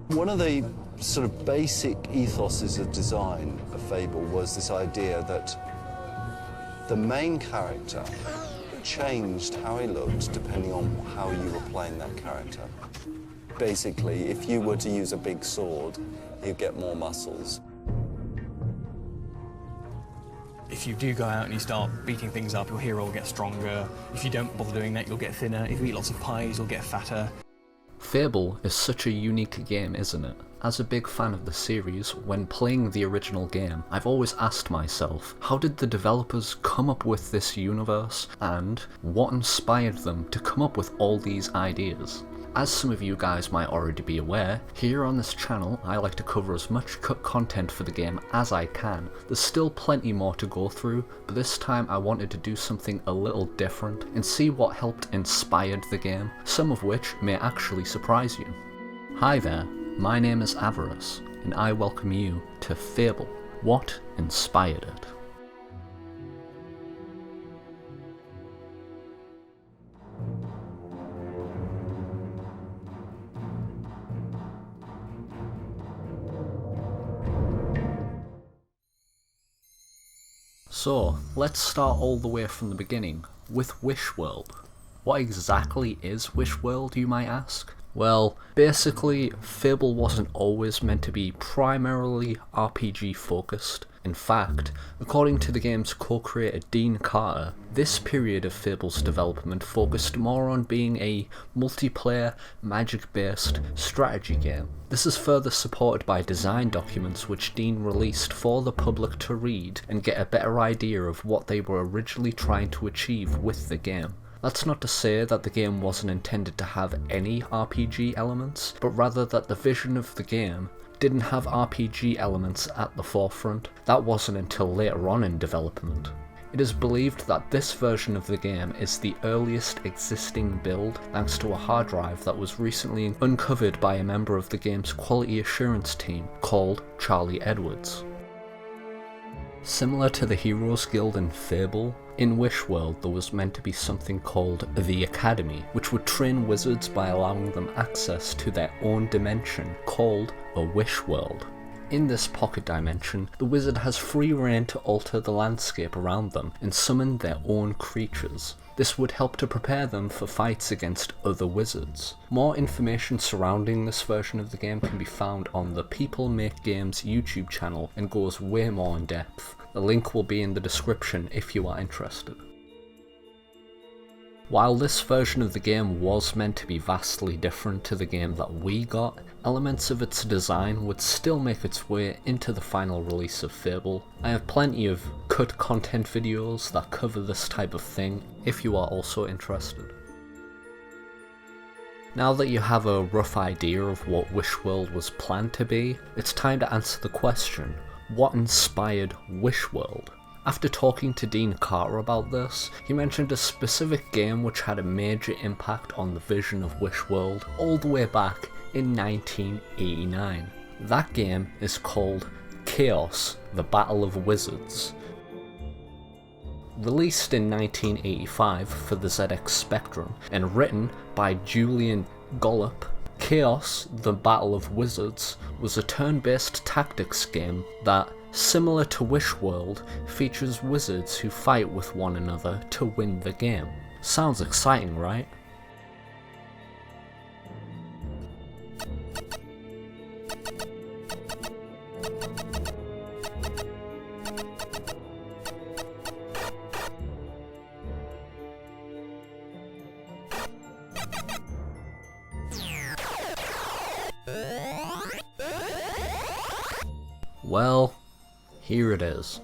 One of the sort of basic ethoses of design of Fable was this idea that the main character changed how he looked depending on how you were playing that character. Basically, if you were to use a big sword, you'd get more muscles. If you do go out and you start beating things up, your hero will get stronger. If you don't bother doing that, you'll get thinner. If you eat lots of pies, you'll get fatter. Fable is such a unique game, isn't it? As a big fan of the series, when playing the original game, I've always asked myself, how did the developers come up with this universe, and what inspired them to come up with all these ideas? As some of you guys might already be aware, here on this channel I like to cover as much content for the game as I can. There's still plenty more to go through, but this time I wanted to do something a little different and see what helped inspired the game, some of which may actually surprise you. Hi there, my name is Avarice, and I welcome you to Fable. What inspired it? So, let's start all the way from the beginning, with WishWorld. What exactly is WishWorld, you might ask? Well, basically, Fable wasn't always meant to be primarily RPG focused. In fact, according to the game's co-creator Dene, this period of Fable's development focused more on being a multiplayer, magic-based strategy game. This is further supported by design documents which Dene released for the public to read and get a better idea of what they were originally trying to achieve with the game. That's not to say that the game wasn't intended to have any RPG elements, but rather that the vision of the game didn't have RPG elements at the forefront. That wasn't until later on in development. It is believed that this version of the game is the earliest existing build thanks to a hard drive that was recently uncovered by a member of the game's quality assurance team called Charlie Edwards. Similar to the Heroes Guild in Fable, in WishWorld there was meant to be something called the Academy, which would train wizards by allowing them access to their own dimension called a WishWorld. In this pocket dimension, the wizard has free reign to alter the landscape around them and summon their own creatures. This would help to prepare them for fights against other wizards. More information surrounding this version of the game can be found on the People Make Games YouTube channel and goes way more in depth. The link will be in the description if you are interested. While this version of the game was meant to be vastly different to the game that we got, elements of its design would still make its way into the final release of Fable. I have plenty of cut content videos that cover this type of thing if you are also interested. Now that you have a rough idea of what WishWorld was planned to be, it's time to answer the question, what inspired WishWorld? After talking to Dene about this, he mentioned a specific game which had a major impact on the vision of WishWorld all the way back in 1989. That game is called Chaos: The Battle of Wizards. Released in 1985 for the ZX Spectrum and written by Julian Gollop, Chaos: The Battle of Wizards was a turn-based tactics game that, similar to WishWorld, features wizards who fight with one another to win the game. Sounds exciting, right? Well, here it is.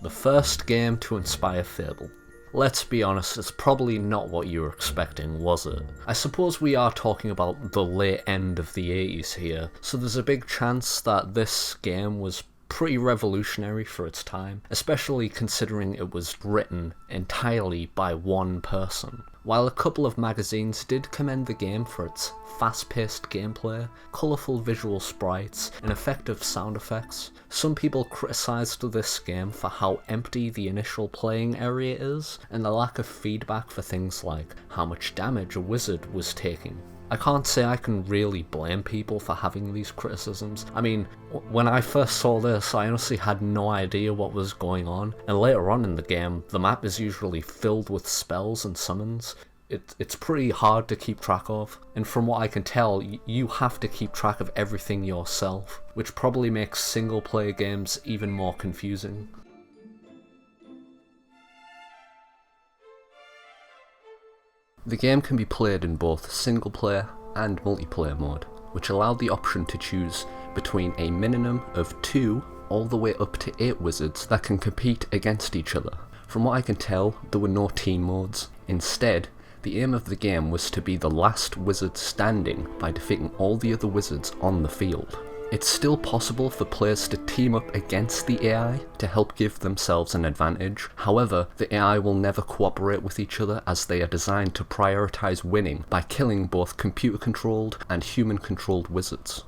The first game to inspire Fable. Let's be honest, it's probably not what you were expecting, was it? I suppose we are talking about the late end of the 80s here, so there's a big chance that this game was pretty revolutionary for its time, especially considering it was written entirely by one person. While a couple of magazines did commend the game for its fast-paced gameplay, colourful visual sprites, and effective sound effects, some people criticised this game for how empty the initial playing area is, and the lack of feedback for things like how much damage a wizard was taking. I can't say I can really blame people for having these criticisms. I mean, when I first saw this, I honestly had no idea what was going on, and later on in the game, the map is usually filled with spells and summons. It's pretty hard to keep track of, and from what I can tell, you have to keep track of everything yourself, which probably makes single-player games even more confusing. The game can be played in both single-player and multiplayer mode, which allowed the option to choose between a minimum of 2 all the way up to 8 wizards that can compete against each other. From what I can tell, there were no team modes. Instead, the aim of the game was to be the last wizard standing by defeating all the other wizards on the field. It's still possible for players to team up against the AI to help give themselves an advantage. However, the AI will never cooperate with each other as they are designed to prioritize winning by killing both computer-controlled and human-controlled wizards.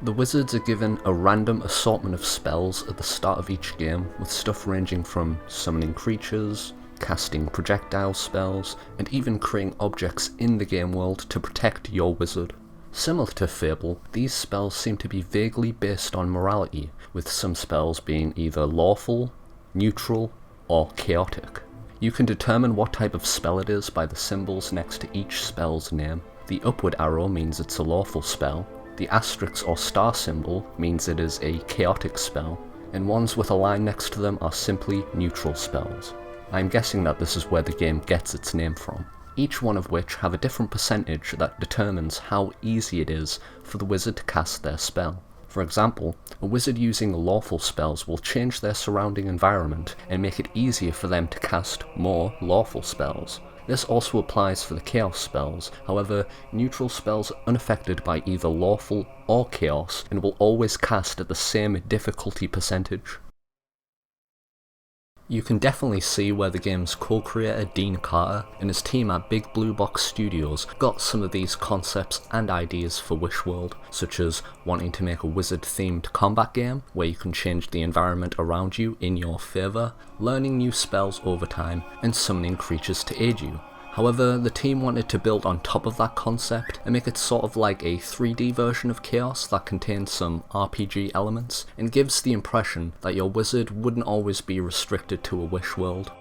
The wizards are given a random assortment of spells at the start of each game, with stuff ranging from summoning creatures, casting projectile spells, and even creating objects in the game world to protect your wizard. Similar to Fable, these spells seem to be vaguely based on morality, with some spells being either lawful, neutral, or chaotic. You can determine what type of spell it is by the symbols next to each spell's name. The upward arrow means it's a lawful spell, the asterisk or star symbol means it is a chaotic spell, and ones with a line next to them are simply neutral spells. I'm guessing that this is where the game gets its name from, each one of which have a different percentage that determines how easy it is for the wizard to cast their spell. For example, a wizard using lawful spells will change their surrounding environment and make it easier for them to cast more lawful spells. This also applies for the chaos spells, however, neutral spells are unaffected by either lawful or chaos and will always cast at the same difficulty percentage. You can definitely see where the game's co-creator Dean Carter and his team at Big Blue Box Studios got some of these concepts and ideas for WishWorld, such as wanting to make a wizard-themed combat game where you can change the environment around you in your favour, learning new spells over time, and summoning creatures to aid you. However, the team wanted to build on top of that concept and make it sort of like a 3D version of Chaos that contains some RPG elements and gives the impression that your wizard wouldn't always be restricted to a wish world.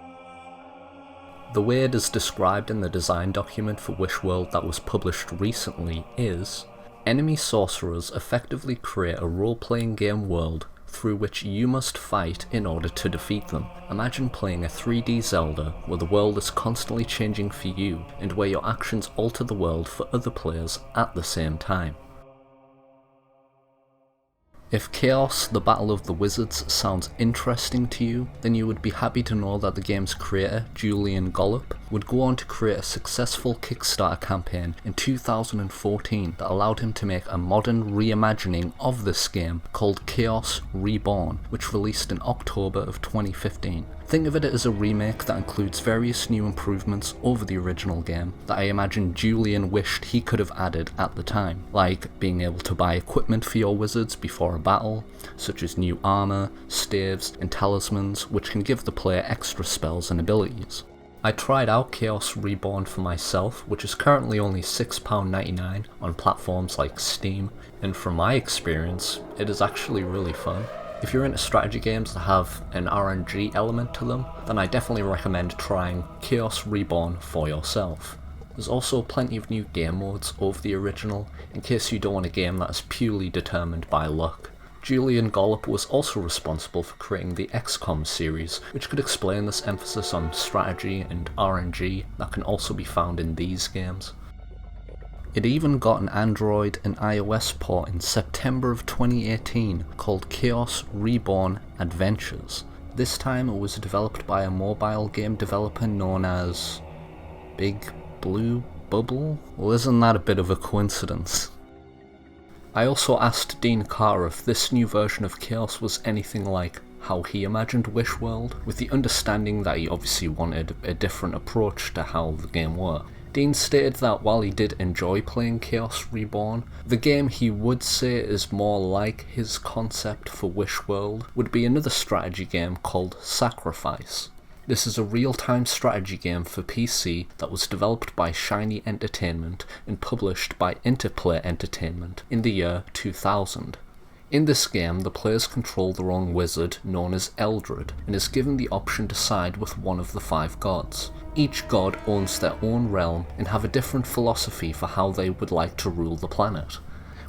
The way it is described in the design document for WishWorld that was published recently is, enemy sorcerers effectively create a role-playing game world through which you must fight in order to defeat them. Imagine playing a 3D Zelda where the world is constantly changing for you and where your actions alter the world for other players at the same time. If Chaos, the Battle of the Wizards sounds interesting to you, then you would be happy to know that the game's creator, Julian Gollop, would go on to create a successful Kickstarter campaign in 2014 that allowed him to make a modern reimagining of this game called Chaos Reborn, which released in October of 2015. Think of it as a remake that includes various new improvements over the original game that I imagine Julian wished he could have added at the time, like being able to buy equipment for your wizards before a battle, such as new armour, staves, and talismans which can give the player extra spells and abilities. I tried out Chaos Reborn for myself, which is currently only £6.99 on platforms like Steam, and from my experience, it is actually really fun. If you're into strategy games that have an RNG element to them, then I definitely recommend trying Chaos Reborn for yourself. There's also plenty of new game modes over the original, in case you don't want a game that is purely determined by luck. Julian Gollop was also responsible for creating the XCOM series, which could explain this emphasis on strategy and RNG that can also be found in these games. It even got an Android and iOS port in September of 2018 called Chaos Reborn Adventures. This time it was developed by a mobile game developer known as Big Blue Bubble? Well, isn't that a bit of a coincidence? I also asked Dean Carter if this new version of Chaos was anything like how he imagined WishWorld, with the understanding that he obviously wanted a different approach to how the game worked. Dean stated that while he did enjoy playing Chaos Reborn, the game he would say is more like his concept for WishWorld would be another strategy game called Sacrifice. This is a real-time strategy game for PC that was developed by Shiny Entertainment and published by Interplay Entertainment in the year 2000. In this game, the players control their own wizard known as Eldred and is given the option to side with one of the 5 gods. Each god owns their own realm and have a different philosophy for how they would like to rule the planet.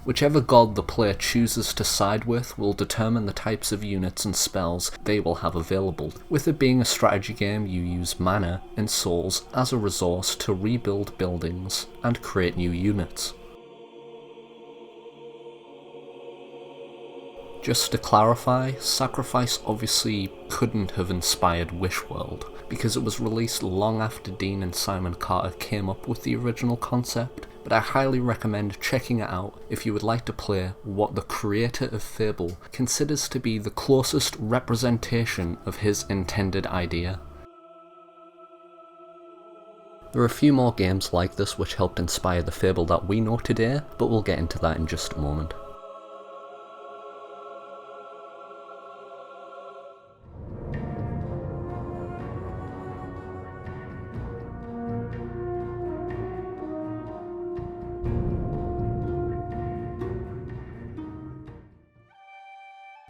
Whichever god the player chooses to side with will determine the types of units and spells they will have available. With it being a strategy game, you use mana and souls as a resource to rebuild buildings and create new units. Just to clarify, Sacrifice obviously couldn't have inspired WishWorld, because it was released long after Dene and Simon Carter came up with the original concept, but I highly recommend checking it out if you would like to play what the creator of Fable considers to be the closest representation of his intended idea. There are a few more games like this which helped inspire the Fable that we know today, but we'll get into that in just a moment.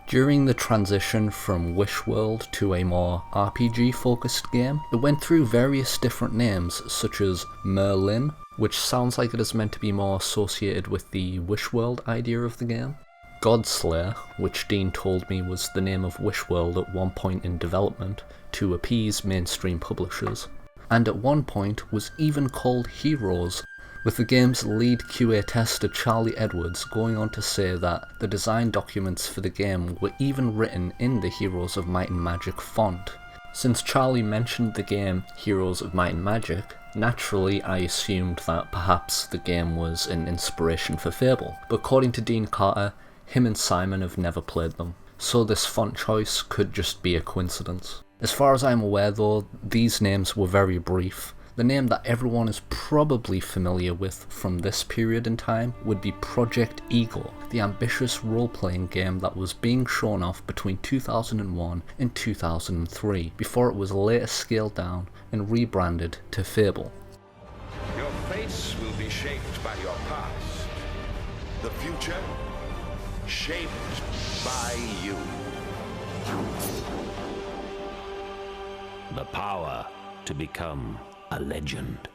During the transition from WishWorld to a more RPG-focused game, it went through various different names such as Merlin, which sounds like it is meant to be more associated with the WishWorld idea of the game, Godslayer, which Dene told me was the name of WishWorld at one point in development to appease mainstream publishers, and at one point was even called Heroes, with the game's lead QA tester Charlie Edwards going on to say that the design documents for the game were even written in the Heroes of Might and Magic font. Since Charlie mentioned the game Heroes of Might and Magic, naturally I assumed that perhaps the game was an inspiration for Fable, but according to Dean Carter, him and Simon have never played them, so this font choice could just be a coincidence. As far as I'm aware though, these names were very brief. The name that everyone is probably familiar with from this period in time would be Project Ego, the ambitious role-playing game that was being shown off between 2001 and 2003, before it was later scaled down and rebranded to Fable. Your face will be shaped by your past. The future, shaped by you. The power to become a legend.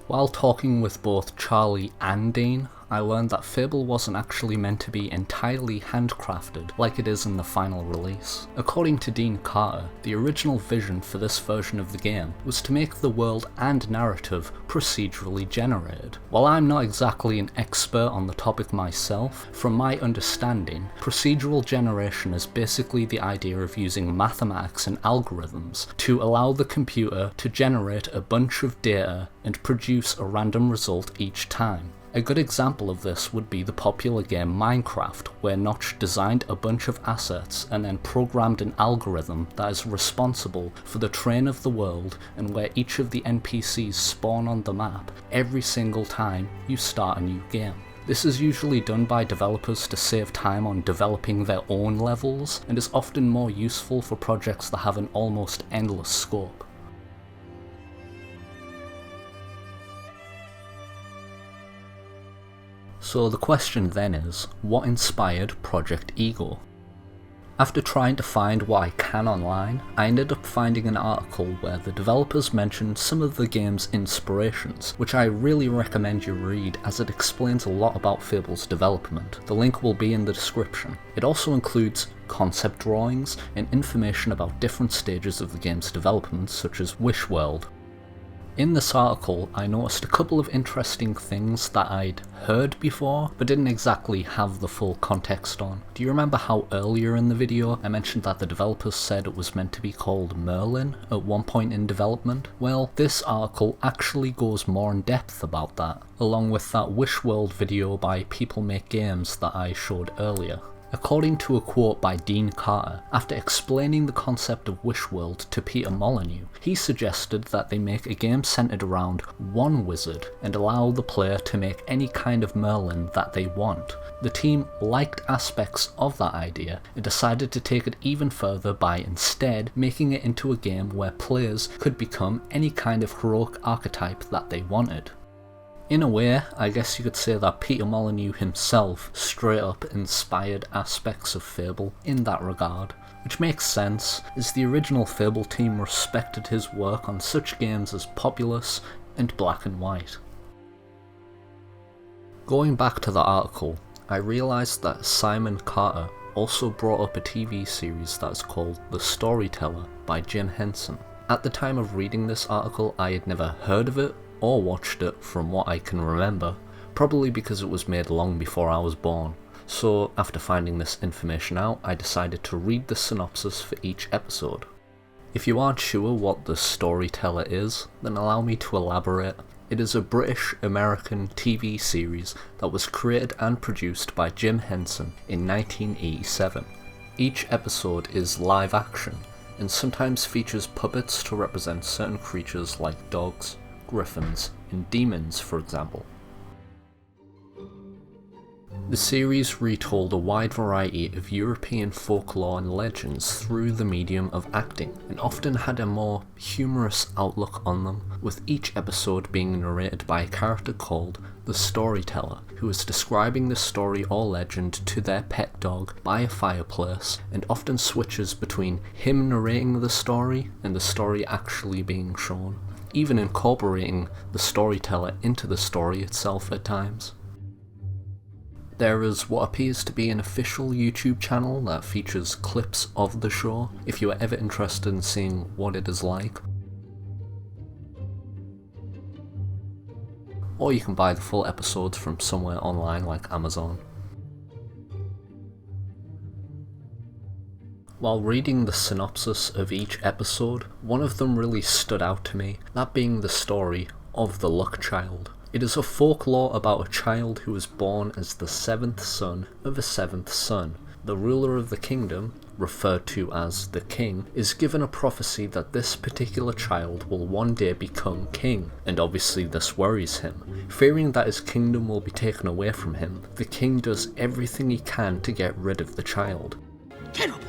While talking with both Charlie and Dene, I learned that Fable wasn't actually meant to be entirely handcrafted like it is in the final release. According to Dean Carter, the original vision for this version of the game was to make the world and narrative procedurally generated. While I'm not exactly an expert on the topic myself, from my understanding, procedural generation is basically the idea of using mathematics and algorithms to allow the computer to generate a bunch of data and produce a random result each time. A good example of this would be the popular game Minecraft, where Notch designed a bunch of assets and then programmed an algorithm that is responsible for the terrain of the world and where each of the NPCs spawn on the map every single time you start a new game. This is usually done by developers to save time on developing their own levels and is often more useful for projects that have an almost endless scope. So the question then is, what inspired Project Ego? After trying to find what I can online, I ended up finding an article where the developers mentioned some of the game's inspirations, which I really recommend you read as it explains a lot about Fable's development. The link will be in the description. It also includes concept drawings and information about different stages of the game's development, such as WishWorld. In this article, I noticed a couple of interesting things that I'd heard before, but didn't exactly have the full context on. Do you remember how earlier in the video I mentioned that the developers said it was meant to be called Merlin at one point in development? Well, this article actually goes more in depth about that, along with that WishWorld video by People Make Games that I showed earlier. According to a quote by Dean Carter, after explaining the concept of WishWorld to Peter Molyneux, he suggested that they make a game centered around one wizard and allow the player to make any kind of Merlin that they want. The team liked aspects of that idea and decided to take it even further by instead making it into a game where players could become any kind of heroic archetype that they wanted. In a way, I guess you could say that Peter Molyneux himself straight up inspired aspects of Fable in that regard, which makes sense, as the original Fable team respected his work on such games as Populous and Black and White. Going back to the article, I realised that Simon Carter also brought up a TV series that's called The Storyteller by Jim Henson. At the time of reading this article, I had never heard of it or watched it from what I can remember, probably because it was made long before I was born. So after finding this information out, I decided to read the synopsis for each episode. If you aren't sure what The Storyteller is, then allow me to elaborate. It is a British-American TV series that was created and produced by Jim Henson in 1987. Each episode is live action, and sometimes features puppets to represent certain creatures like dogs, griffins, and demons, for example. The series retold a wide variety of European folklore and legends through the medium of acting, and often had a more humorous outlook on them, with each episode being narrated by a character called the Storyteller, who is describing the story or legend to their pet dog by a fireplace, and often switches between him narrating the story and the story actually being shown, even incorporating the storyteller into the story itself at times. There is what appears to be an official YouTube channel that features clips of the show, if you are ever interested in seeing what it is like. Or you can buy the full episodes from somewhere online like Amazon. While reading the synopsis of each episode, one of them really stood out to me, that being the story of the Luck Child. It is a folklore about a child who was born as the seventh son of a seventh son. The ruler of the kingdom, referred to as the king, is given a prophecy that this particular child will one day become king, and obviously this worries him. Fearing that his kingdom will be taken away from him, the king does everything he can to get rid of the child. Terrible!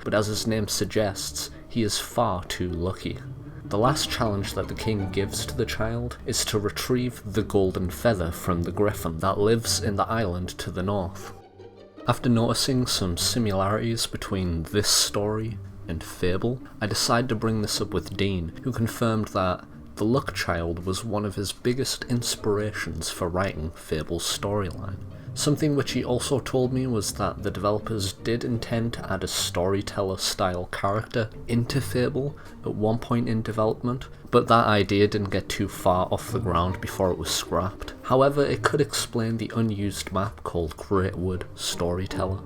But as his name suggests, he is far too lucky. The last challenge that the king gives to the child is to retrieve the golden feather from the griffin that lives in the island to the north. After noticing some similarities between this story and Fable, I decided to bring this up with Dene, who confirmed that the Luck Child was one of his biggest inspirations for writing Fable's storyline. Something which he also told me was that the developers did intend to add a storyteller-style character into Fable at one point in development, but that idea didn't get too far off the ground before it was scrapped. However, it could explain the unused map called Greatwood Storyteller.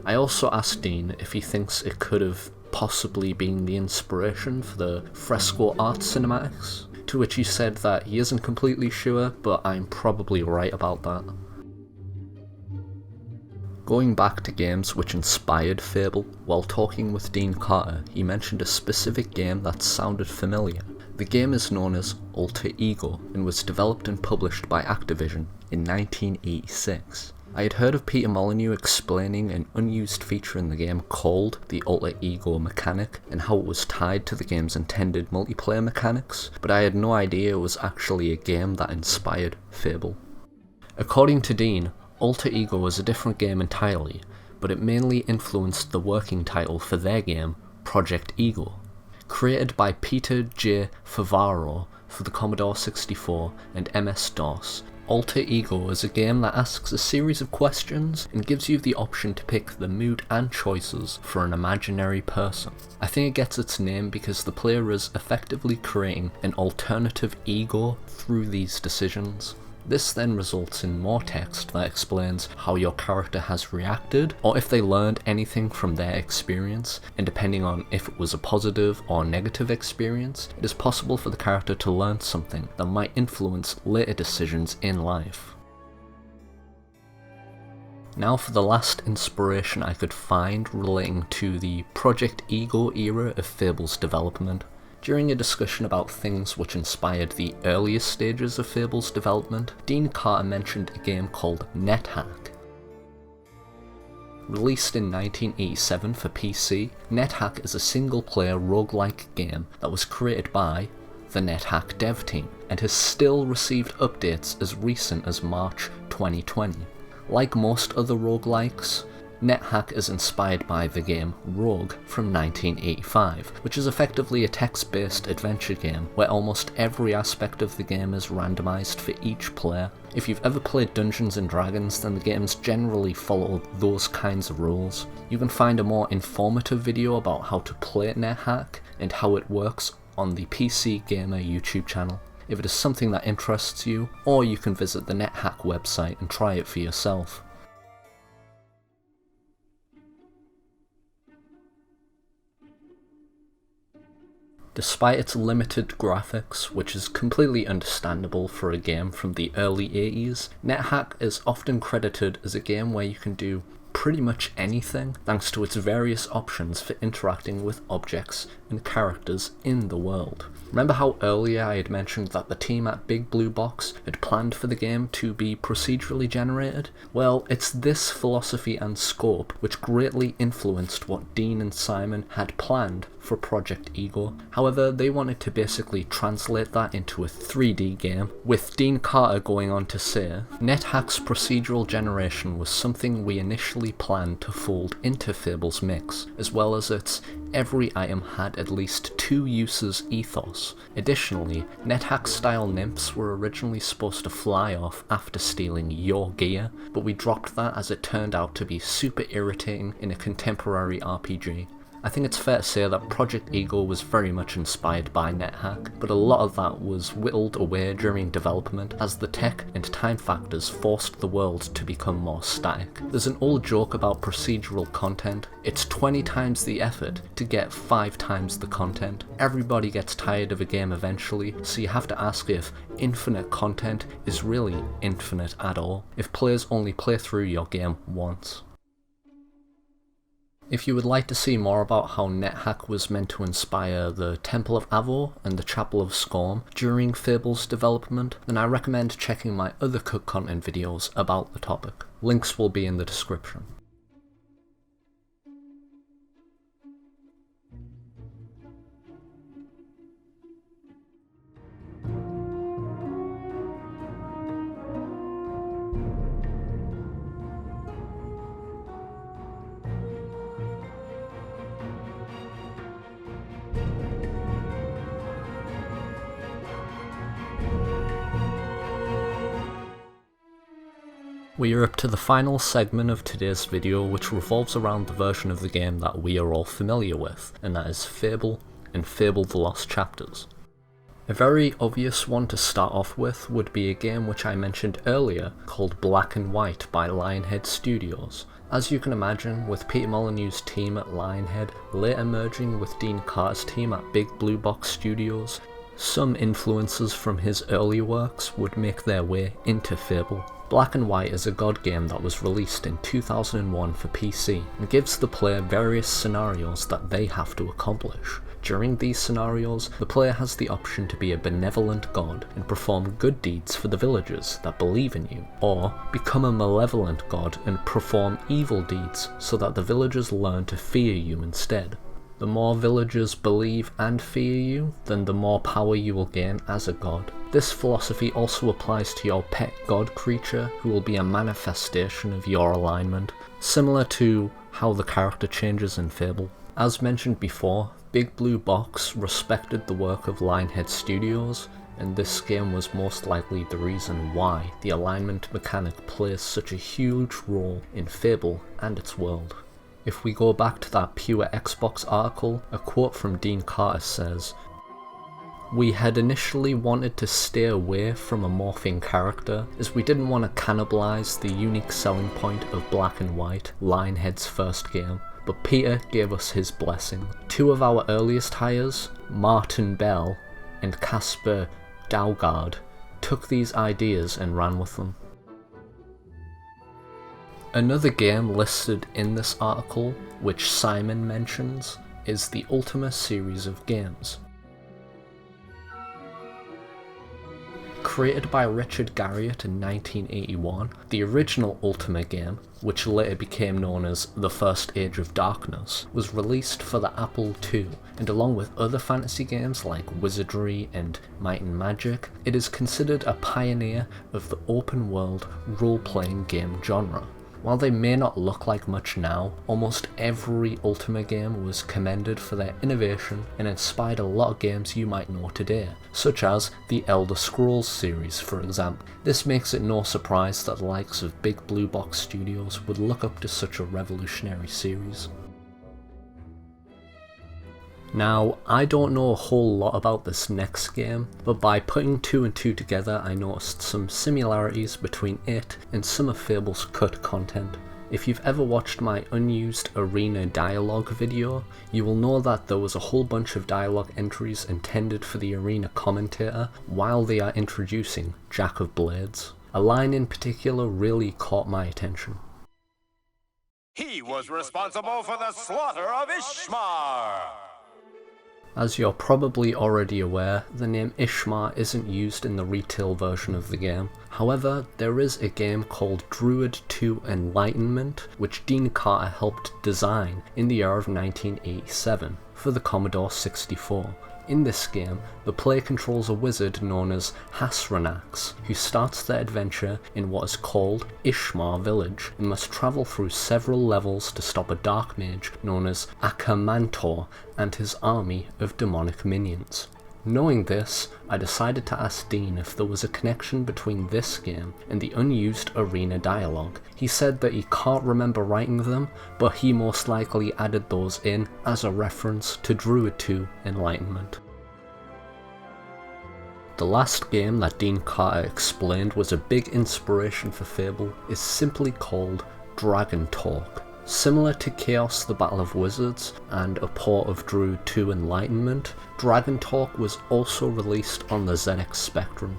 I also asked Dene if he thinks it could have possibly been the inspiration for the fresco art cinematics, to which he said that he isn't completely sure, but I'm probably right about that. Going back to games which inspired Fable, while talking with Dean Carter, he mentioned a specific game that sounded familiar. The game is known as Alter Ego and was developed and published by Activision in 1986. I had heard of Peter Molyneux explaining an unused feature in the game called the Alter Ego mechanic and how it was tied to the game's intended multiplayer mechanics, but I had no idea it was actually a game that inspired Fable. According to Dene, Alter Ego was a different game entirely, but it mainly influenced the working title for their game, Project Ego. Created by Peter J. Favaro for the Commodore 64 and MS-DOS, Alter Ego is a game that asks a series of questions and gives you the option to pick the mood and choices for an imaginary person. I think it gets its name because the player is effectively creating an alternative ego through these decisions. This then results in more text that explains how your character has reacted, or if they learned anything from their experience, and depending on if it was a positive or negative experience, it is possible for the character to learn something that might influence later decisions in life. Now for the last inspiration I could find relating to the Project Ego era of Fable's development. During a discussion about things which inspired the earliest stages of Fable's development, Dean Carter mentioned a game called Nethack. Released in 1987 for PC, Nethack is a single-player roguelike game that was created by the Nethack dev team, and has still received updates as recent as March 2020. Like most other roguelikes, Nethack is inspired by the game Rogue from 1985, which is effectively a text-based adventure game where almost every aspect of the game is randomised for each player. If you've ever played Dungeons & Dragons, then the games generally follow those kinds of rules. You can find a more informative video about how to play Nethack and how it works on the PC Gamer YouTube channel, if it is something that interests you, or you can visit the Nethack website and try it for yourself. Despite its limited graphics, which is completely understandable for a game from the early 80s, Nethack is often credited as a game where you can do pretty much anything thanks to its various options for interacting with objects and characters in the world. Remember how earlier I had mentioned that the team at Big Blue Box had planned for the game to be procedurally generated? Well, it's this philosophy and scope which greatly influenced what Dene and Simon had planned for Project Ego. However, they wanted to basically translate that into a 3D game, with Dean Carter going on to say, "Nethack's procedural generation was something we initially planned to fold into Fable's mix, as well as its every item had at least two uses ethos. Additionally, Nethack-style nymphs were originally supposed to fly off after stealing your gear, but we dropped that as it turned out to be super irritating in a contemporary RPG." I think it's fair to say that Project Ego was very much inspired by Nethack, but a lot of that was whittled away during development as the tech and time factors forced the world to become more static. There's an old joke about procedural content: it's 20 times the effort to get 5 times the content. Everybody gets tired of a game eventually, so you have to ask if infinite content is really infinite at all, if players only play through your game once. If you would like to see more about how Nethack was meant to inspire the Temple of Avor and the Chapel of Scorn during Fable's development, then I recommend checking my other Cook Content videos about the topic. Links will be in the description. We are up to the final segment of today's video, which revolves around the version of the game that we are all familiar with, and that is Fable and Fable the Lost Chapters. A very obvious one to start off with would be a game which I mentioned earlier called Black and White by Lionhead Studios. As you can imagine, with Peter Molyneux's team at Lionhead later merging with Dean Carter's team at Big Blue Box Studios, some influences from his earlier works would make their way into Fable. Black and White is a god game that was released in 2001 for PC and gives the player various scenarios that they have to accomplish. During these scenarios, the player has the option to be a benevolent god and perform good deeds for the villagers that believe in you, or become a malevolent god and perform evil deeds so that the villagers learn to fear you instead. The more villagers believe and fear you, then the more power you will gain as a god. This philosophy also applies to your pet god creature, who will be a manifestation of your alignment, similar to how the character changes in Fable. As mentioned before, Big Blue Box respected the work of Lionhead Studios, and this game was most likely the reason why the alignment mechanic plays such a huge role in Fable and its world. If we go back to that Pure Xbox article, a quote from Dean Carter says, We had initially wanted to stay away from a morphing character, as we didn't want to cannibalize the unique selling point of Black and White, Lionhead's first game, but Peter gave us his blessing. Two of our earliest hires, Martin Bell and Casper Daugard, took these ideas and ran with them. Another game listed in this article, which Simon mentions, is the Ultima series of games. Created by Richard Garriott in 1981, the original Ultima game, which later became known as The First Age of Darkness, was released for the Apple II, and along with other fantasy games like Wizardry and Might and Magic, it is considered a pioneer of the open-world role-playing game genre. While they may not look like much now, almost every Ultima game was commended for their innovation and inspired a lot of games you might know today, such as the Elder Scrolls series for example. This makes it no surprise that the likes of Big Blue Box Studios would look up to such a revolutionary series. Now, I don't know a whole lot about this next game, but by putting 2 and 2 together I noticed some similarities between it and some of Fable's cut content. If you've ever watched my unused arena dialogue video, you will know that there was a whole bunch of dialogue entries intended for the arena commentator while they are introducing Jack of Blades. A line in particular really caught my attention. He was responsible for the slaughter of Ishmar! As you're probably already aware, the name Ishmar isn't used in the retail version of the game. However, there is a game called Druid II Enlightenment, which Dean Carter helped design in the year of 1987 for the Commodore 64. In this game, the player controls a wizard known as Hasranax, who starts their adventure in what is called Ishmar Village and must travel through several levels to stop a dark mage known as Akamantor and his army of demonic minions. Knowing this, I decided to ask Dean if there was a connection between this game and the unused arena dialogue. He said that he can't remember writing them, but he most likely added those in as a reference to Druid II Enlightenment. The last game that Dean Carter explained was a big inspiration for Fable is simply called Dragontorc. Similar to Chaos the Battle of Wizards and a port of Druid II Enlightenment, Dragontorc was also released on the ZX Spectrum.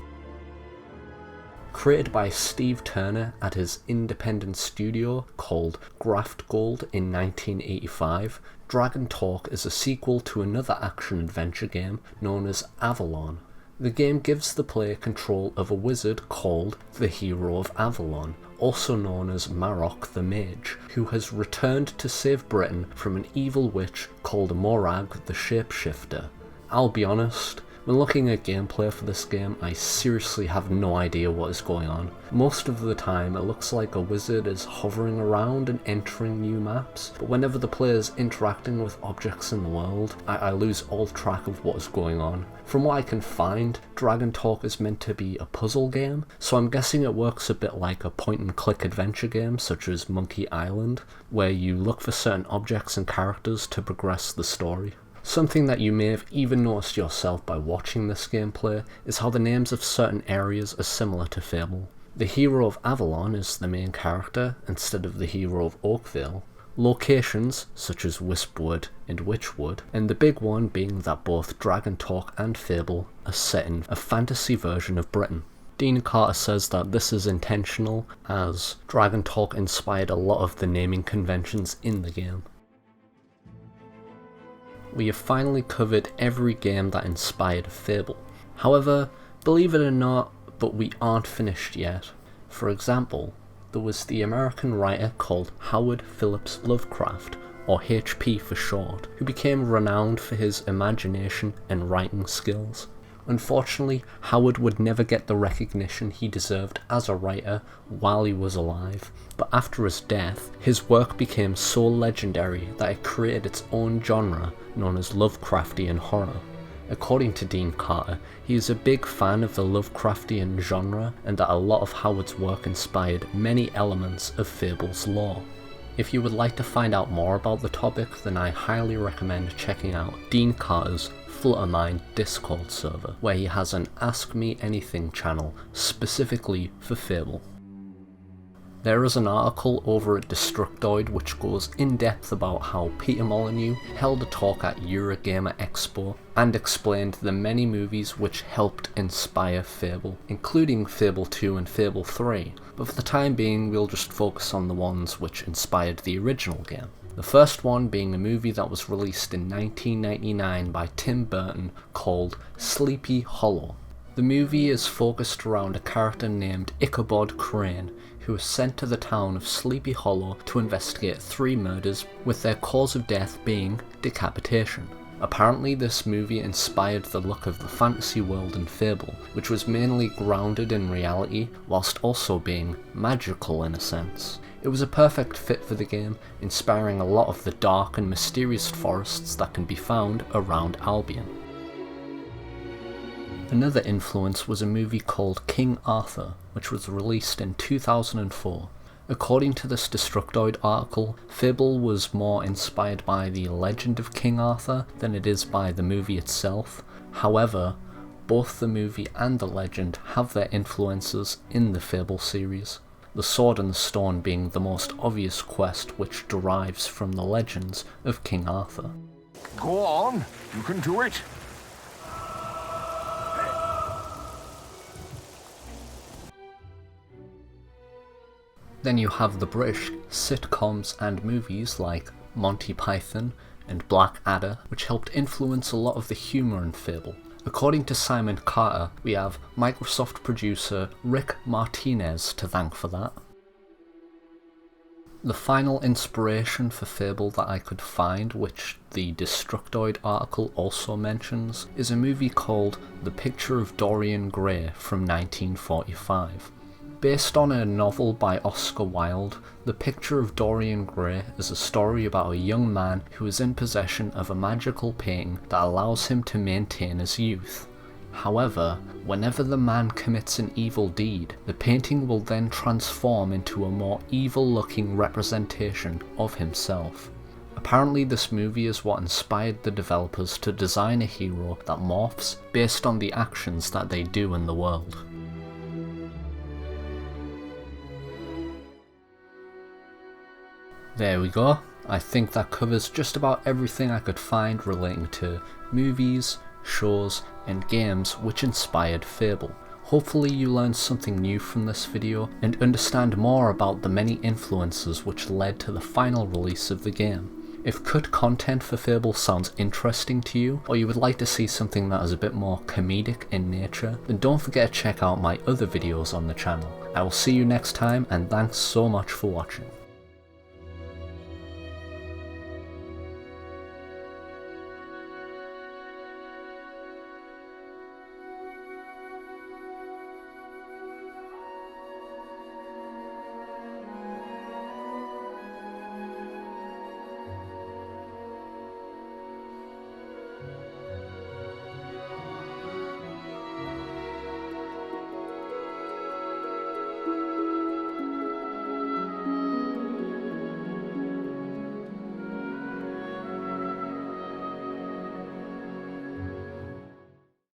Created by Steve Turner at his independent studio called Graftgold in 1985, Dragontorc is a sequel to another action-adventure game known as Avalon. The game gives the player control of a wizard called the Hero of Avalon, also known as Marok the Mage, who has returned to save Britain from an evil witch called Morag the Shapeshifter. I'll be honest, when looking at gameplay for this game, I seriously have no idea what is going on. Most of the time it looks like a wizard is hovering around and entering new maps, but whenever the player is interacting with objects in the world, I lose all track of what is going on. From what I can find, Dragontorc is meant to be a puzzle game, so I'm guessing it works a bit like a point-and-click adventure game such as Monkey Island, where you look for certain objects and characters to progress the story. Something that you may have even noticed yourself by watching this gameplay is how the names of certain areas are similar to Fable. The Hero of Avalon is the main character instead of the Hero of Oakvale. Locations such as Wispwood and Witchwood, and the big one being that both Dragontorc and Fable are set in a fantasy version of Britain. Dean Carter says that this is intentional, as Dragontorc inspired a lot of the naming conventions in the game. We have finally covered every game that inspired Fable. However, believe it or not, but we aren't finished yet. For example, there was the American writer called Howard Phillips Lovecraft, or HP for short, who became renowned for his imagination and writing skills. Unfortunately, Howard would never get the recognition he deserved as a writer while he was alive, but after his death, his work became so legendary that it created its own genre known as Lovecraftian horror. According to Dean Carter, he is a big fan of the Lovecraftian genre and that a lot of Howard's work inspired many elements of Fable's lore. If you would like to find out more about the topic, then I highly recommend checking out Dean Carter's Devil a Mind Discord server, where he has an Ask Me Anything channel specifically for Fable. There is an article over at Destructoid which goes in depth about how Peter Molyneux held a talk at Eurogamer Expo and explained the many movies which helped inspire Fable, including Fable 2 and Fable 3, but for the time being we'll just focus on the ones which inspired the original game. The first one being a movie that was released in 1999 by Tim Burton called Sleepy Hollow. The movie is focused around a character named Ichabod Crane, who is sent to the town of Sleepy Hollow to investigate 3 murders, with their cause of death being decapitation. Apparently this movie inspired the look of the fantasy world in Fable, which was mainly grounded in reality whilst also being magical in a sense. It was a perfect fit for the game, inspiring a lot of the dark and mysterious forests that can be found around Albion. Another influence was a movie called King Arthur, which was released in 2004. According to this Destructoid article, Fable was more inspired by the legend of King Arthur than it is by the movie itself. However, both the movie and the legend have their influences in the Fable series, the Sword and the Stone being the most obvious quest which derives from the legends of King Arthur. Go on, you can do it. Then you have the British sitcoms and movies like Monty Python and Blackadder, which helped influence a lot of the humour in Fable. According to Simon Carter, we have Microsoft producer Rick Martinez to thank for that. The final inspiration for Fable that I could find, which the Destructoid article also mentions, is a movie called The Picture of Dorian Gray from 1945. Based on a novel by Oscar Wilde, The Picture of Dorian Gray is a story about a young man who is in possession of a magical painting that allows him to maintain his youth. However, whenever the man commits an evil deed, the painting will then transform into a more evil-looking representation of himself. Apparently this movie is what inspired the developers to design a hero that morphs based on the actions that they do in the world. There we go. I think that covers just about everything I could find relating to movies, shows, and games which inspired Fable. Hopefully you learned something new from this video and understand more about the many influences which led to the final release of the game. If cut content for Fable sounds interesting to you, or you would like to see something that is a bit more comedic in nature, then don't forget to check out my other videos on the channel. I will see you next time, and thanks so much for watching.